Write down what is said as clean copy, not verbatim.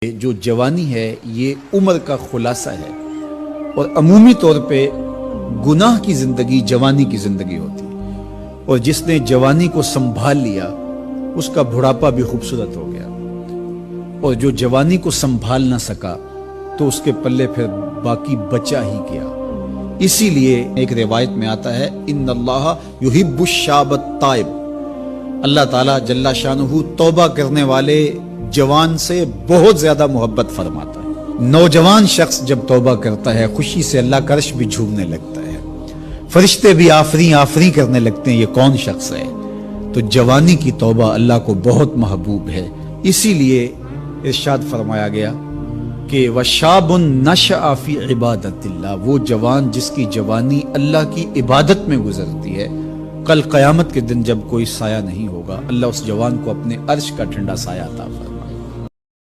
जो जवानी है ये उम्र का खुलासा है और अमूमी तौर पे गुनाह की जिंदगी जवानी की जिंदगी होती है और जिसने जवानी को संभाल लिया उसका बुढ़ापा भी खूबसूरत हो गया और जो जवानी को संभाल ना सका तो उसके पल्ले फिर बाकी बचा ही गया। इसीलिए एक रिवायत में आता है इन्नल्लाह युहिब्बुश शाबत ताइब, अल्लाह ताला जल्ला शानुहु तौबा करने वाले जवान से बहुत ज्यादा मोहब्बत फरमाता है। नौजवान शख्स जब तौबा करता है खुशी से अल्लाह का अर्श भी झूमने लगता है, फरिश्ते भी आफरी आफरी करने लगते हैं, ये कौन शख्स है। तो जवानी की तौबा अल्लाह को बहुत महबूब है। इसीलिए इरशाद फरमाया गया कि वशाबुन नशअ फी इबादतिल्लाह, वो जवान जिसकी जवानी अल्लाह की इबादत में गुजरती है, कल क़यामत के दिन जब कोई साया नहीं होगा अल्लाह उस जवान को अपने अर्श का ठंडा साया अता फरमाएगा।